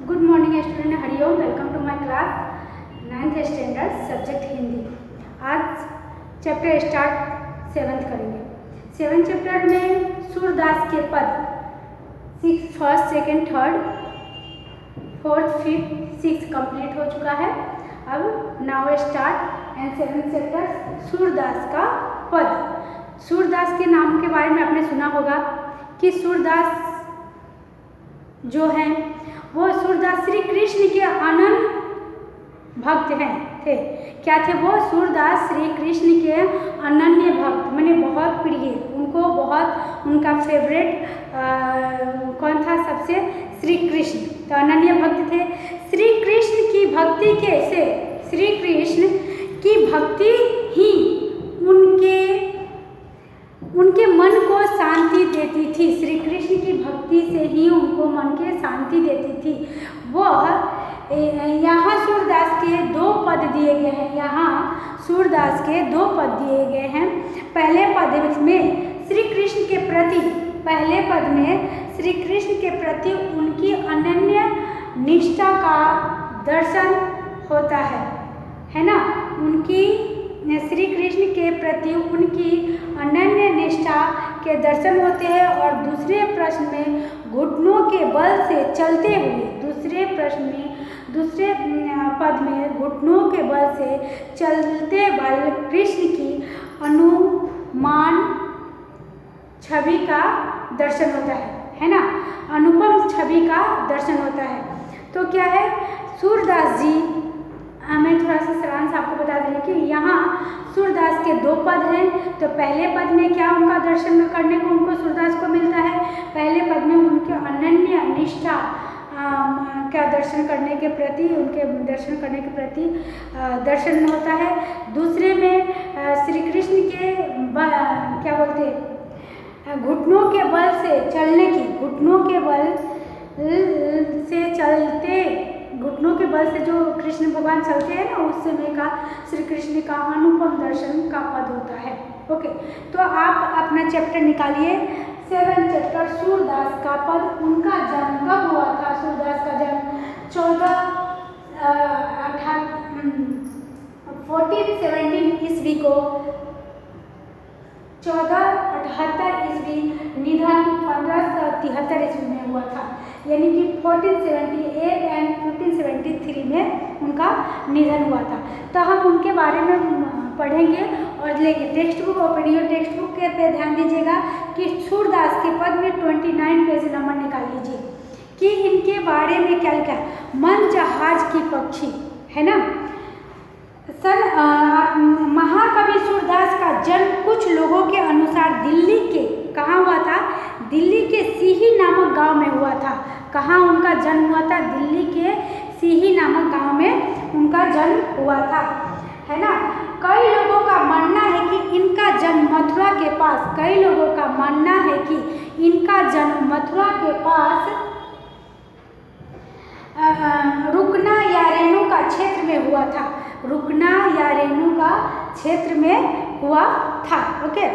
Good morning student, Hariom. Welcome to my class 9th standard subject Hindi. आज chapter start 7th करेंगे। 7th chapter में सूरदास के पद 6 first second third 4th 5th 6th complete हो चुका है। अब now start and 7th chapter Surdas का पद। सूरदास के नाम के बारे में आपने सुना होगा कि सूरदास जो हैं वो सूरदास श्री कृष्ण के अनन्य भक्त थे। क्या थे वो? सूरदास श्री कृष्ण के अनन्य भक्त, माने बहुत प्रिय, उनको बहुत उनका फेवरेट कौन था सबसे? श्री कृष्ण। तो अनन्य भक्त थे। श्री कृष्ण की भक्ति कैसे? श्री कृष्ण की भक्ति ही उनके मन को शांति देती थी। श्री कृष्ण की भक्ति से ही उनको मन के शांति देती थी। वह यहाँ सूरदास के 2 पद दिए गए हैं। यहाँ सूरदास के 2 पद दिए गए हैं। पहले पद में श्री कृष्ण के प्रति, पहले पद में श्री कृष्ण के प्रति उनकी अनन्य निष्ठा का दर्शन होता है ना। उनकी श्री कृष्ण के प्रति उनकी अनन्य निष्ठा के दर्शन होते हैं। और दूसरे प्रश्न में घुटनों के बल से चलते हुए, दूसरे पद में घुटनों के बल से चलते बाल कृष्ण की अनुमान छवि का दर्शन होता है ना। अनुपम छवि का दर्शन होता है। तो क्या है सूरदास जी, मैं थोड़ा सा सारांश आपको बता दें कि यहाँ सूरदास के 2 पद हैं। तो पहले पद में क्या उनका दर्शन करने को उनको सूरदास को मिलता है? पहले पद में उनके अनन्य निष्ठा का दर्शन करने के प्रति, उनके दर्शन करने के प्रति दर्शन होता है। दूसरे में श्री कृष्ण के क्या बोलते हैं, घुटनों के बल से चलने की, घुटनों के बल से जो कृष्ण भगवान चलते हैं ना, उस समय का श्री कृष्ण का अनुपम दर्शन का पद होता है। ओके, तो आप अपना चैप्टर निकालिए 7th चैप्टर सूरदास का पद। उनका जन्म कब हुआ था? सूरदास का जन्म 1417 ईस्वी को, 1478 ईस्वी, निधन 1573 ईस्वी में हुआ था। यानी कि 1478 एंड 1573 में उनका निधन हुआ था। तो हम उनके बारे में पढ़ेंगे और लेंगे टेक्स्ट बुक और पीडीएफ टेक्स्ट बुक के पे ध्यान दीजिएगा कि सूरदास के पद में 29 पेज नंबर निकाल लीजिए कि इनके बारे में क्या लिखा है। मन जहाज की पक्षी, है ना। महाकवि सूरदास का जन्म कुछ लोगों के अनुसार दिल्ली के, कहाँ हुआ था? दिल्ली के सीही नामक गांव में हुआ था। कहाँ उनका जन्म हुआ था? दिल्ली के सीही नामक गांव में उनका जन्म हुआ था, है ना। कई लोगों का मानना है कि इनका जन्म मथुरा के पास, कई लोगों का मानना है कि इनका जन्म मथुरा के पास रुकना या रेणु का क्षेत्र में हुआ था। रुकना या रेणु का क्षेत्र में हुआ था। ओके,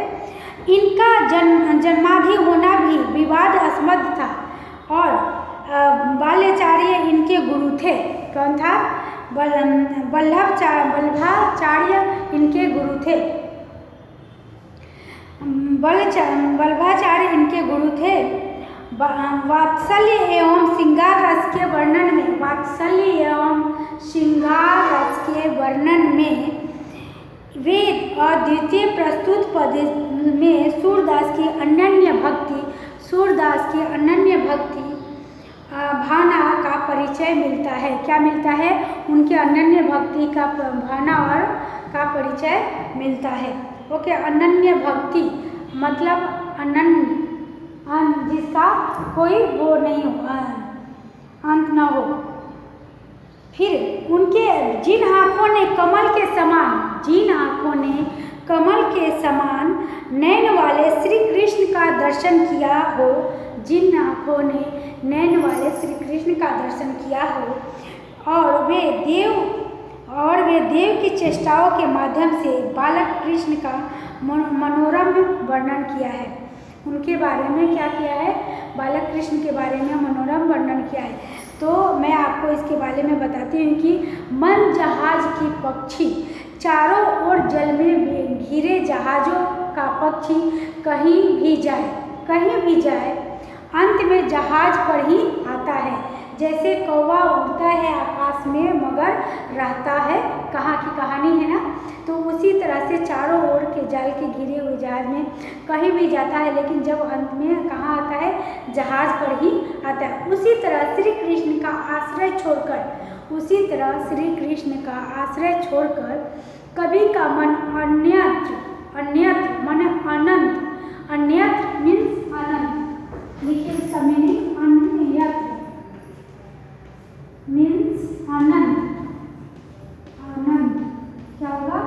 इनका जन्माधि होना भी विवादास्पद था और बाल्याचार्य इनके गुरु थे। कौन था? वल्लभाचार्य इनके गुरु थे। वल्लभाचार्य इनके गुरु थे। वात्सल्य एवं श्रृंगार रस के वर्णन में, वात्सल्य एवं श्रृंगार रस के वर्णन में वेद और द्वितीय प्रस्तुत पद में सूरदास की अनन्य भक्ति भावना का परिचय मिलता है। क्या मिलता है? उनके अनन्य भक्ति का भावना और का परिचय मिलता है। ओके, अनन्य भक्ति मतलब अनन्य, जिसका कोई वो नहीं हो, अंत न हो। फिर उनके जिन आँखों ने कमल के समान नैन वाले श्री कृष्ण का दर्शन किया हो, जिन आँखों ने नैन वाले श्री कृष्ण का दर्शन किया हो और वे देव की चेष्टाओं के माध्यम से बालक कृष्ण का मनोरम वर्णन किया है। उनके बारे में क्या किया है? बालक कृष्ण के बारे में मनोरम वर्णन किया है। तो मैं आपको इसके बारे में बताती हूँ कि मन जहाज की पक्षी, चारों ओर जल में घिरे जहाज़ों का पक्षी कहीं भी जाए अंत में जहाज पर ही आता है। जैसे कौवा उड़ता है आकाश में मगर रहता है कहाँ की कहानी है ना। तो उसी तरह से चारों ओर के जल के घिरे हुए जहाज में कहीं भी जाता है, लेकिन जब अंत में कहाँ आता है, जहाज पर ही आता है। उसी तरह श्री कृष्ण का आश्रय छोड़कर कभी का मन अन्यत्र माने अन्यत्र मीन्स अनंत। देखिए इसका मीनिंग, अन्यत्र मीन्स अनंत क्या होगा,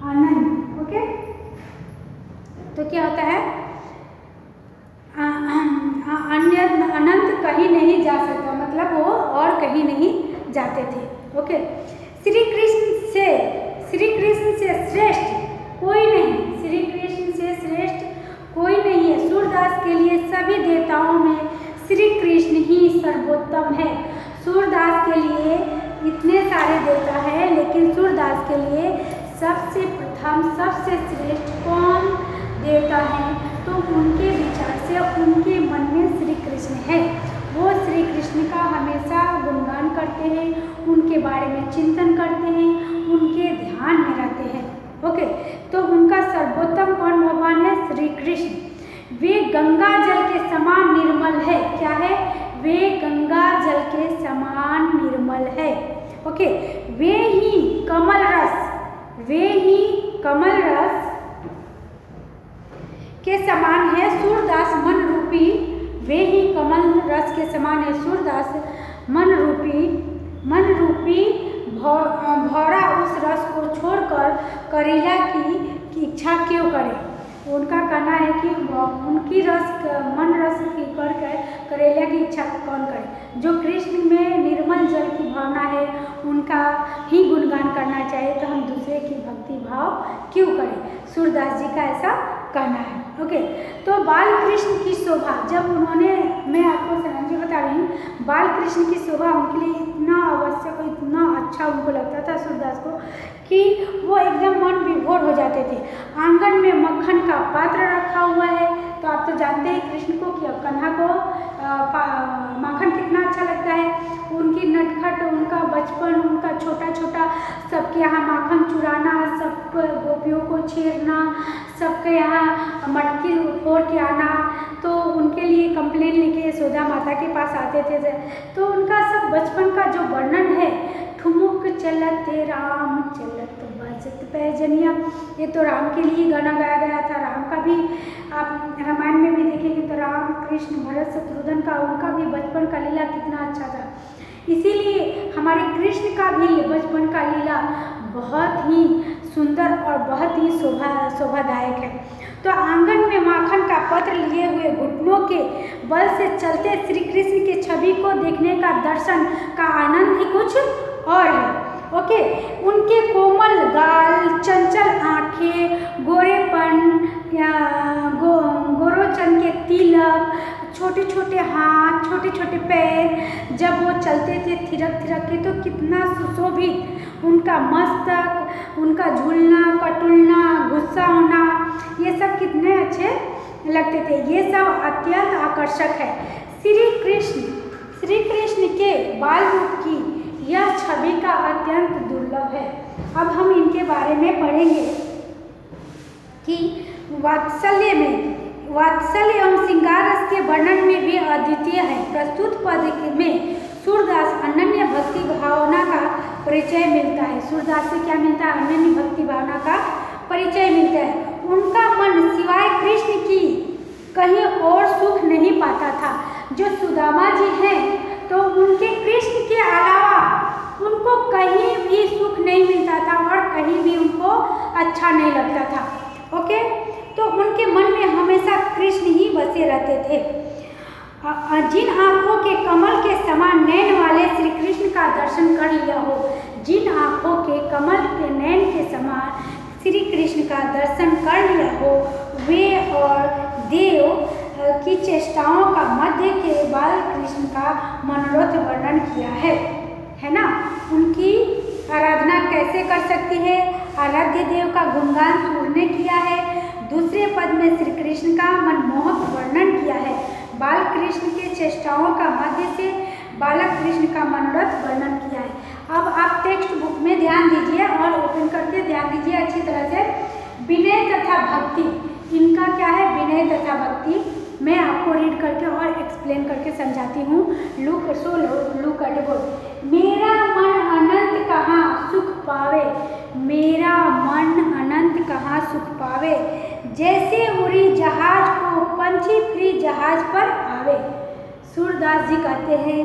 अनंत। ओके, तो क्या होता है, अनंत कहीं नहीं जा सकता, मतलब वो और कहीं नहीं जाते थे। ओके, श्री कृष्ण से श्रेष्ठ कोई नहीं है। सूरदास के लिए सभी देवताओं में श्री कृष्ण ही सर्वोत्तम है। सूरदास के लिए इतने सारे देवता हैं, लेकिन सूरदास के लिए सबसे प्रथम सबसे श्रेष्ठ कौन देवता हैं, तो उनके विचार से उनके मन में श्री कृष्ण है। वो श्री कृष्ण का हमेशा गुणगान करते हैं, उनके बारे में चिंतन करते हैं, उनके ध्यान में रहते हैं। ओके, तो उनका सर्वोत्तम कौन भगवान है, श्री कृष्ण। वे गंगा जल के समान निर्मल है। क्या है, वे गंगा जल के समान निर्मल है। ओके, वे ही कमल रस के समान है सूरदास मन रूपी। वे ही कमल रस के समान है सूरदास मन रूपी भौरा उस रस को छोड़कर करेला की इच्छा क्यों करे। उनका कहना है कि उनकी मन रस की कर करेला की इच्छा कौन करे। जो कृष्ण में निर्मल जल की भावना है उनका ही गुणगान करना चाहिए, तो हम दूसरे की भक्ति भाव क्यों करें। सूरदास जी का ऐसा कहना है। ओके, तो बाल कृष्ण की शोभा, जब उन्होंने, मैं आपको सनम जी बता रही हूँ, बाल कृष्ण की शोभा उनके लिए इतना आवश्यक, इतना अच्छा उनको लगता था सूरदास को कि वो एकदम मन विभोर हो जाते थे। आंगन में मक्खन का पात्र रखा हुआ है, तो आप तो जानते हैं कृष्ण को कि कन्हा को माखन कितना अच्छा लगता है। उनकी नटखट, उनका बचपन, उनका छोटा छोटा सबके यहाँ माखन चुराना, सब गोपियों को छेड़ना, सबके यहाँ मटकी फोड़ के आना, तो उनके लिए कंप्लेन लेके यशोदा माता के पास आते थे। तो उनका सब बचपन का जो वर्णन है, ठुमुक चलत राम चलत बजत पैजनिया, ये तो राम के लिए गाना गाया गया था। राम का भी आप रामायण में भी देखेंगे तो राम, कृष्ण, भरत, शत्रुघ्न का, उनका भी बचपन का लीला कितना अच्छा था। इसीलिए हमारे कृष्ण का भी बचपन का लीला बहुत ही सुंदर और बहुत ही शोभादायक है। तो आंगन में माखन का पत्र लिए हुए घुटनों के बल से चलते श्री कृष्ण की छवि को देखने का दर्शन का आनंद ही कुछ और है। ओके, उनके कोमल गाल, चंचल आँखें, गोरेपन, गोरोचन के तिलक, छोटे छोटे हाथ, छोटे छोटे पैर, जब वो चलते थे थिरक थिरक के, तो कितना सुशोभित उनका मस्तक, उनका झूलना, कटुलना, गुस्सा होना, ये सब कितने अच्छे लगते थे। ये सब अत्यंत आकर्षक है। श्री कृष्ण के बाल रूप की यह छवि का अत्यंत दुर्लभ है। अब हम इनके बारे में पढ़ेंगे कि वात्सल्य एवं श्रृंगार रस के वर्णन में भी अद्वितीय है। प्रस्तुत पद में सूरदास अनन्य भक्ति भावना का परिचय मिलता है। सूरदास से क्या मिलता है, अनन्य भक्ति भावना का परिचय मिलता है। उनका मन सिवाय कृष्ण की कहीं और सुख नहीं पाता था। जो सुदामा जी हैं, तो उनके कृष्ण के अलावा उनको कहीं भी सुख नहीं मिलता था और कहीं भी उनको अच्छा नहीं लगता था। ओके, तो उनके मन में हमेशा कृष्ण ही बसे रहते थे। जिन आँखों के कमल के समान नैन वाले श्री कृष्ण का दर्शन कर लिया हो, जिन आँखों के कमल के नैन के समान श्री कृष्ण का दर्शन कर लिया हो, वे और देव की चेष्टाओं का मध्य के बाल कृष्ण का मनोरथ वर्णन किया है ना। उनकी आराधना कैसे कर सकती है, आराध्य देव का गुणगान सूर ने किया है। दूसरे पद में श्री कृष्ण का मनमोहक वर्णन किया है। बाल कृष्ण के चेष्टाओं का मध्य से बालक कृष्ण का मनोरथ वर्णन किया है। अब आप टेक्स्ट बुक में ध्यान दीजिए और ओपन करके ध्यान दीजिए अच्छी तरह से। विनय तथा भक्ति, इनका क्या है, विनय तथा भक्ति। मैं आपको रीड करके और एक्सप्लेन करके समझाती हूँ। Look at board. मेरा मन अनंत कहाँ सुख पावे, मेरा मन अनंत कहाँ सुख पावे, जैसे उड़ी जहाज को पंछी फ्री जहाज पर आवे। सूरदास जी कहते हैं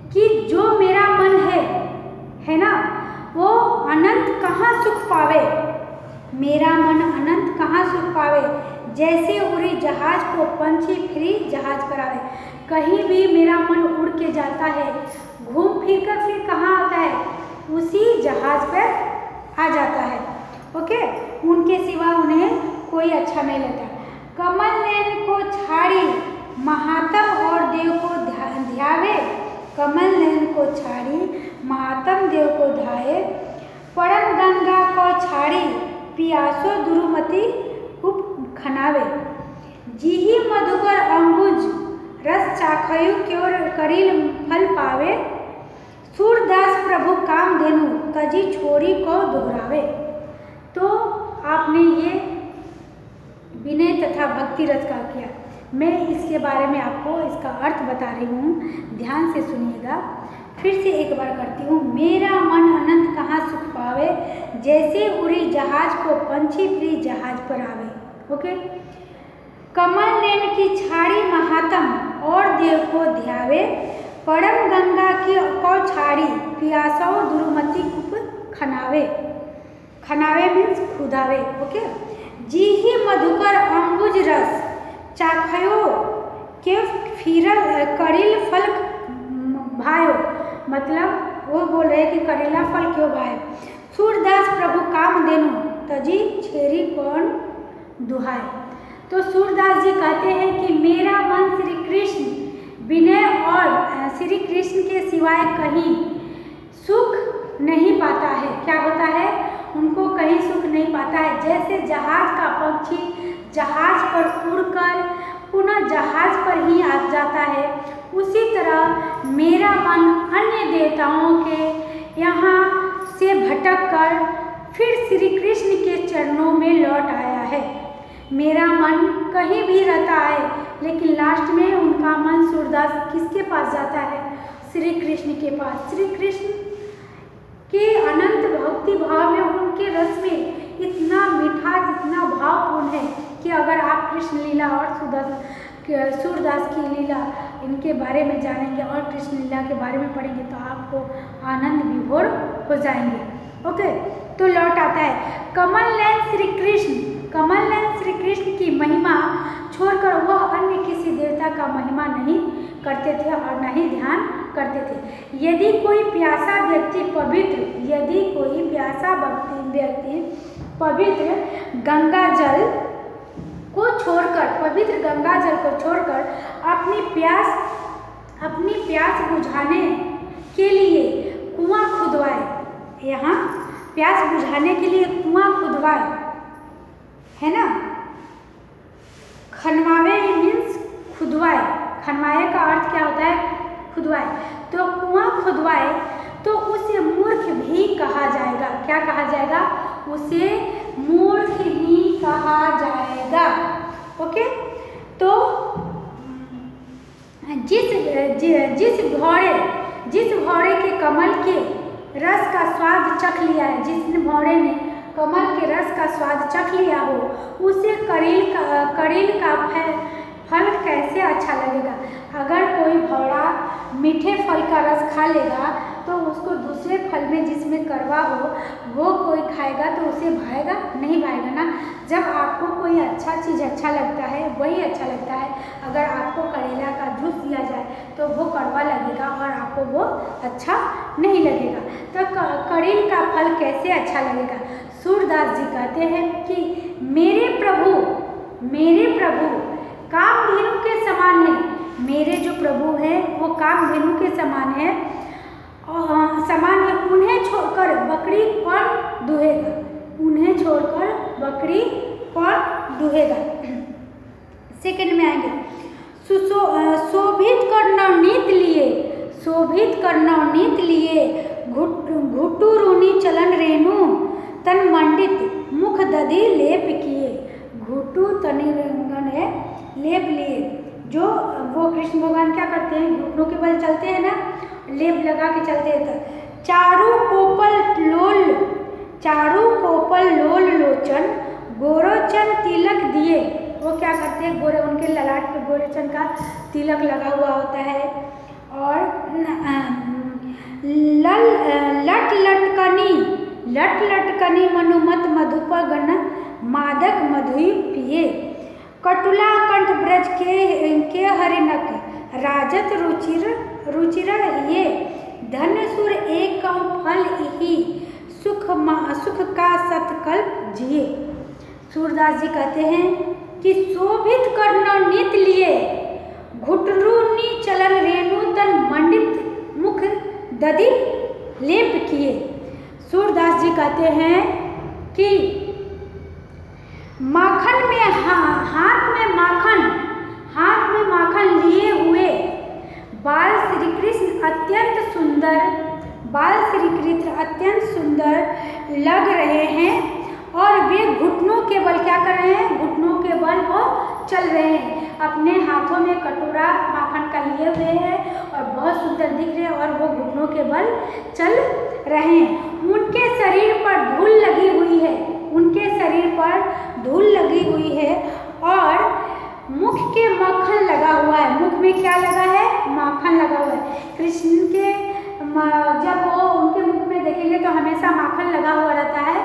कि जो मेरा मन है ना, वो अनंत कहाँ सुख पावे, मेरा मन अनंत कहाँ सुख पावे, जैसे उड़ी जहाज को पंछी फ्री जहाज पर आवे। कहीं भी मेरा मन उड़ के जाता है, घूम फिर कर फिर कहाँ आता है, उसी जहाज पर आ जाता है। ओके, उनके सिवा उन्हें कोई अच्छा नहीं लगता। कमल नयन को छाड़ी महात्म और देव को ध्यावे, कमल नयन को छाड़ी महात्म देव को ध्याए, परम गंगा को छाड़ी पियासो दुरुमति खूब खनावे, जीही मधुकर अंबुज रस चाखयु क्योर करील फल पावे, सूरदास प्रभु काम देनु तजी छोरी को दोहरावे। तो आपने ये विनय तथा भक्ति रस का किया। मैं इसके बारे में आपको इसका अर्थ बता रही हूँ, ध्यान से सुनिएगा। फिर से एक बार करती हूँ। मेरा मन अनंत कहाँ सुख पावे, जैसे उड़ी जहाज को पंछी फ्री जहाज पर आवे। ओके, कमल नयन की छाड़ी महात्म और देव को ध्यावे, परम गंगा की को छाड़ी पियासो दुरुमति कुप खनावे, खनावे मीन्स खुदावे। ओके, जी ही मधुकर अंबुज रस चाखयो के फिरल करील फल भायो, मतलब वो बोल रहे कि करीला फल क्यों भाए। सूरदास प्रभु काम देनु तजी छेरी कौन दुहाए। तो सूरदास जी कहते हैं कि मेरा मन श्री कृष्ण विनय और श्री कृष्ण के सिवाय कहीं सुख नहीं पाता है। क्या होता है, उनको कहीं सुख नहीं पाता है। जैसे जहाज का पक्षी जहाज पर उड़कर पुनः जहाज पर ही आ जाता है, उसी तरह मेरा मन अन्य देवताओं के यहाँ से भटक कर फिर श्री कृष्ण के चरणों में लौट आया है। मेरा मन कहीं भी रहता है, लेकिन लास्ट में उनका मन सूरदास किसके पास जाता है, श्री कृष्ण के पास। श्री कृष्ण के अनंत भक्ति भाव में, उनके रस में इतना मिठास, इतना भावपूर्ण है कि अगर आप कृष्ण लीला और सूरदास की लीला इनके बारे में जानेंगे और कृष्ण लीला के बारे में पढ़ेंगे तो आपको आनंद विभोर हो जाएंगे। ओके, तो लौट आता है कमल नयन श्री कृष्ण। कमल नयन श्री कृष्ण की महिमा छोड़कर वह अन्य किसी देवता का महिमा नहीं करते थे और न ही ध्यान करते थे। यदि कोई प्यासा व्यक्ति पवित्र गंगा जल को छोड़कर अपनी प्यास बुझाने के लिए कुआं खुदवाए, यहाँ प्यास बुझाने के लिए कुआं खुदवाए, है ना। खनवावे मीन्स खुदवाए, खनवाए का अर्थ क्या होता है, खुदवाए। तो कुआं खुदवाए तो उसे मूर्ख भी कहा जाएगा। क्या कहा जाएगा, उसे मूर्ख ही कहा जाएगा। ओके, तो जिस भौरे के कमल के रस का स्वाद चख लिया है, जिस भौरे ने कमल के रस का स्वाद चख लिया हो, उसे करील का फल कैसे अच्छा लगेगा। अगर कोई भौरा मीठे फल का रस खा लेगा तो उसको दूसरे फल में जिसमें कड़वा हो वो कोई खाएगा तो उसे भाएगा नहीं, भाएगा ना। जब आपको कोई अच्छा चीज़ अच्छा लगता है वही अच्छा लगता है। अगर आपको करेला का जूस दिया जाए तो वो कड़वा लगेगा और आपको वो अच्छा नहीं लगेगा। तो करील का फल कैसे अच्छा लगेगा। सूरदास जी कहते हैं कि मेरे प्रभु कामधेनु के समान है। मेरे जो प्रभु हैं वो कामधेनु के समान है, समान है। उन्हें छोड़कर बकरी कौन दूहेगा? उन्हें छोड़कर बकरी कौन दूहेगा? सेकंड में आएंगे, शोभित कर नवनीत लिए, शोभित कर नवनीत लिए, घुटू रूनी चलन रेणु तन मंडित मुख दधि लेप किए। घुटू तनि है लेप लिए, जो वो कृष्ण भगवान क्या करते हैं, घुटनों के बल चलते हैं ना, लेप लगा के चलते हैं। चारू कोपल लोल लोचन गोरोचन तिलक दिए। वो क्या करते हैं, गोरे उनके ललाट पे गोरेचन का तिलक लगा हुआ होता है। और लट लटकनी मनुमत मधुपगन मादक मधुई पिए। कटुला कंठ ब्रज के हरिनक राजत रुचिर ये। धन्य सुर एक फल ही सुख का सतकल्प जिए। सूरदास जी कहते हैं कि शोभित कर नवनीत लिए, घुटरूनी चलन रेणु तन मंडित मुख दधि लेप किए। सूरदास जी कहते हैं कि माखन में हाथ में माखन लिए हुए बाल श्री कृष्ण अत्यंत सुंदर लग रहे हैं। और वे घुटनों के बल क्या कर रहे हैं, घुटनों के बल वो चल रहे हैं। अपने हाथों में कटोरा माखन का लिए हुए हैं और बहुत सुंदर दिख रहे हैं, और वो घुटनों के बल चल रहे हैं। उनके शरीर पर धूल लगी हुई है, उनके शरीर पर धूल लगी हुई है, और मुख के मक्खन लगा हुआ है। मुख में क्या लगा है, माखन लगा हुआ है। कृष्ण के जब वो उनके मुख में देखेंगे तो हमेशा माखन लगा हुआ रहता है,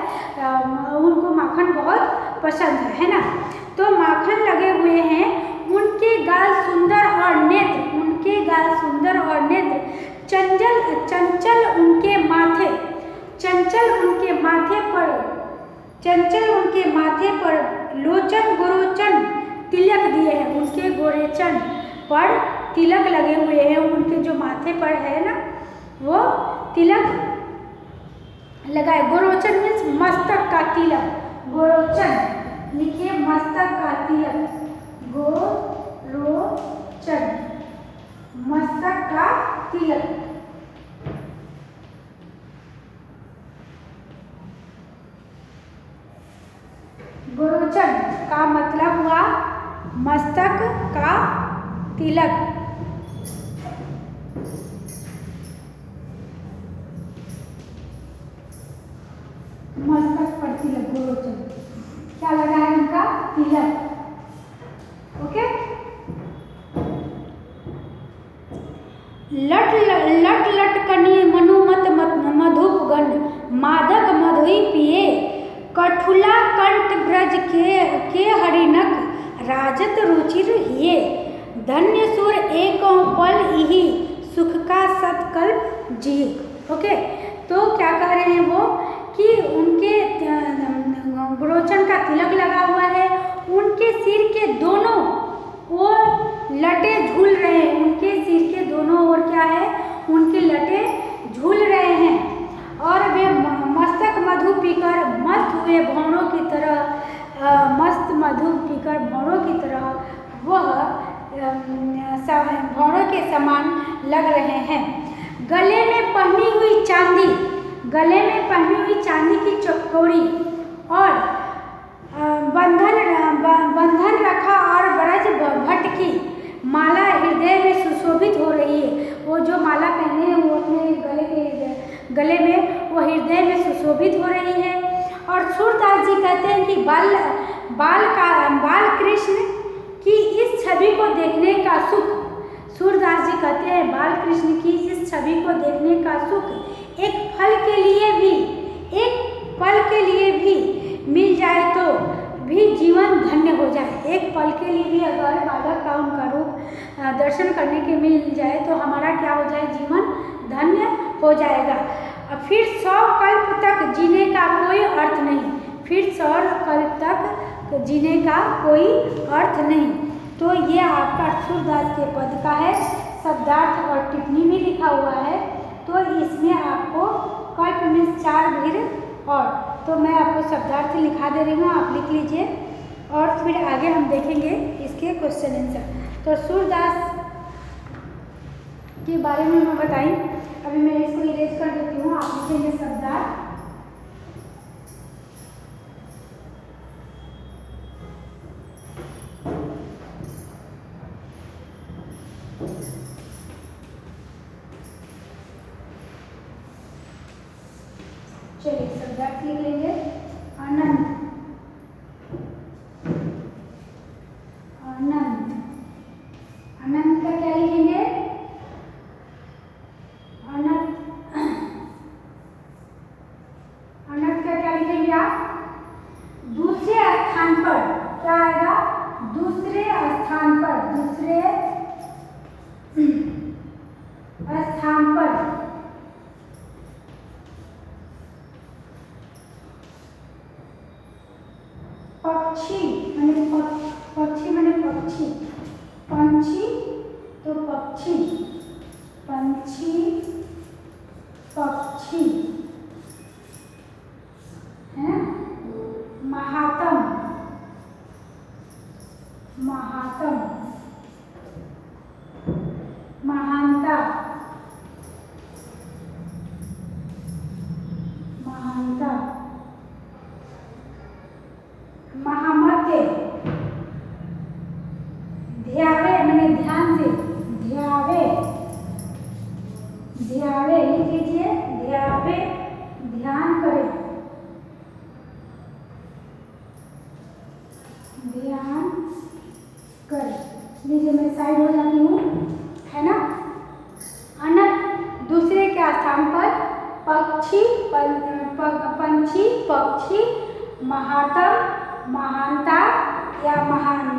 उनको माखन बहुत पसंद है ना। तो माखन लगे हुए हैं, उनके गाल सुंदर और नेत्र, उनके गाल सुंदर और नेत्र चंचल उनके माथे पर लोचन गोरोचन तिलक दिए हैं। उनके गोरेचन पर तिलक लगे हुए हैं, उनके जो माथे पर है ना वो तिलक लगाए। गोरोचन मीन्स मस्तक का तिलक, गोरोचन लिखिए मस्तक का तिलक, गोरोचन मस्तक का तिलक। गोरोचन का मतलब हुआ मस्तक का तिलक। मस्तक पर तिलक, गोरोचन क्या लगा है उनका, तिलक। ओके, लट लटकनी मनुमत मधुपगन मादक मधुई पिए। कठुला कंठ ब्रज के हरिनक राजत रुचिर हिये। धन्य सुर एक पल ही सुख का सतकल्प जिए। ओके, तो क्या कह रहे हैं वो कि उनके गोरोचन का तिलक लगा हुआ है, उनके सिर के दोनों ओर लटे झूल रहे हैं। उनके सिर के दोनों ओर क्या है, उनके लटे झूल रहे हैं, और वे मस्तक मधु पीकर मस्त हुए भौरों की तरह, मस्त मधु पीकर भौरों की तरह वह भौरों के समान लग रहे हैं। गले में पहनी हुई चांदी की चकोरी और बंधन रखा और ब्रज भट्ट की माला हृदय में सुशोभित हो रही है। वो जो माला पहने हैं वो अपने गले में वो हृदय में सुशोभित हो रही है। और सूरदास जी कहते हैं कि बाल कृष्ण की इस छवि को देखने का सुख, सूरदास जी कहते हैं बाल कृष्ण की इस छवि को देखने का सुख एक पल के लिए भी मिल जाए तो भी जीवन धन्य हो जाए। एक पल के लिए भी अगर बालक का उनका रूप दर्शन करने के मिल जाए तो हमारा क्या हो जाए, जीवन धन्य हो जाएगा। फिर 100 कल्प तक जीने का कोई अर्थ नहीं, फिर 100 कल्प तक जीने का कोई अर्थ नहीं। तो ये आपका सूरदास के पद का है, शब्दार्थ और टिप्पणी भी लिखा हुआ है। तो इसमें आपको कल्प मीन्स 4 भीड़ और, तो मैं आपको शब्दार्थ लिखा दे रही हूँ, आप लिख लीजिए और फिर आगे हम देखेंगे इसके क्वेश्चन आंसर। तो सूरदास के बारे में मैं बताई, अभी मैं इसको इरेज कर देती हूँ, आप लिखेंगे शब्दार्थ। चलिए शब्दार्थ लिख लेंगे। अनंत, अनंत, अनंत का क्या लिखेंगे? अनंत, अनंत का क्या लिखेंगे आप? दूसरे स्थान पर, क्या आएगा? दूसरे स्थान पर, दूसरे स्थान पर। पक्षी माने पक्षी माने पक्षी, पंछी तो पक्षी, पंछी पक्षी है। महात्म, महात्म, महानता, महानता, महामत्य, ध्यावे मैंने ध्यान से, ध्यावे, ध्यावे लिख लीजिए, ध्यावे ध्यान करें, ध्यान करें। लीजिए मैं साइड हो जाती हूँ, है ना। अनंत दूसरे के स्थान पर, पक्षी पंछी पक्षी, महात्म महानता या महात्म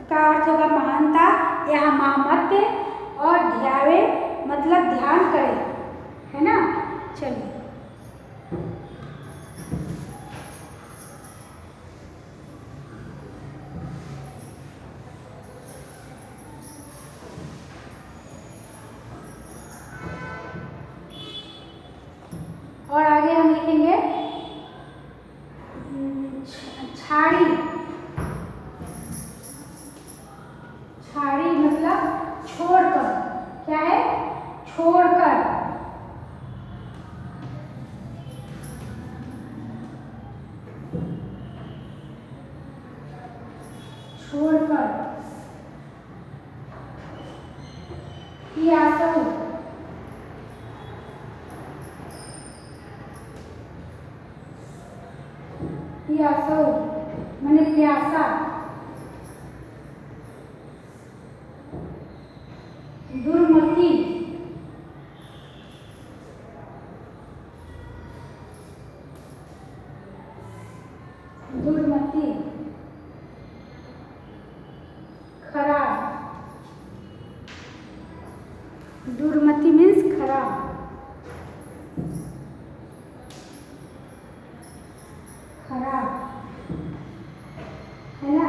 का अर्थ होगा महानता या महामत्य, और ध्यावे मतलब ध्यान करे, है ना। चलिए और आगे हम लिखेंगे छाड़ी, छाड़ी मतलब छोड़कर, क्या है? छोड़कर, छोड़कर। पियासू, पियासू माने प्यासा, दुर्मति, दुर्मति, खराब, दुर्मति मीन्स खराब, खराब, है ना।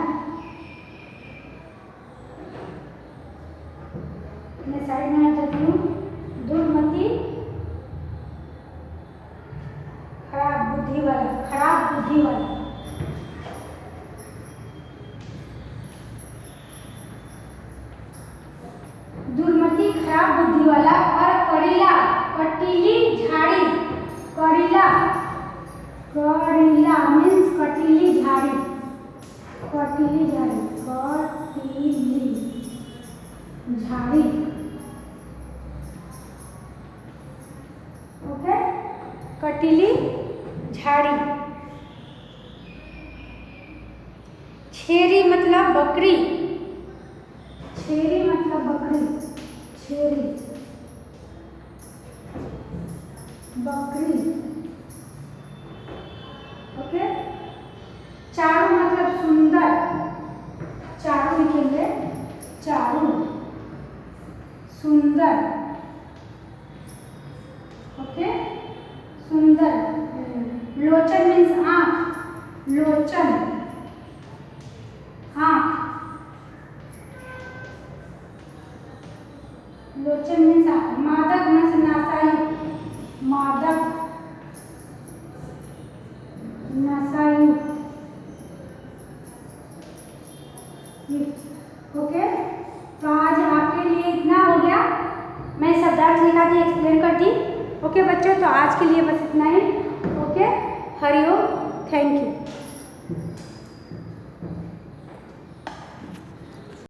मैं साइड में आ जाती हूँ। दुर्मति खराब बुद्धि वाला, खराब बुद्धि वाला। दुर्मति खराब बुद्धि वाला। और करीला, कटीली झाड़ी, करीला, करीला मीन्स कटीली झाड़ी, कटीली झाड़ी, कटीली झाड़ी, ओके। कटीली झाड़ी। छेरी मतलब बकरी, छेरी मतलब बकरी, छेरी बकरी, ओके। चारू मतलब सुंदर, चारू लिखेंगे, चारू सुंदर, ओके, सुंदर। लोचन मीन्स आँख, लोचन, लोचन मीन्स मादक नशायुक्त, मादक नशायुक्त। ओके, तो आज आपके लिए इतना हो गया। मैं शब्दार्थ लिखा दी, एक्सप्लेन कर दी। ओके बच्चों, तो आज के लिए बस इतना ही। Okay, Hariom, thank you.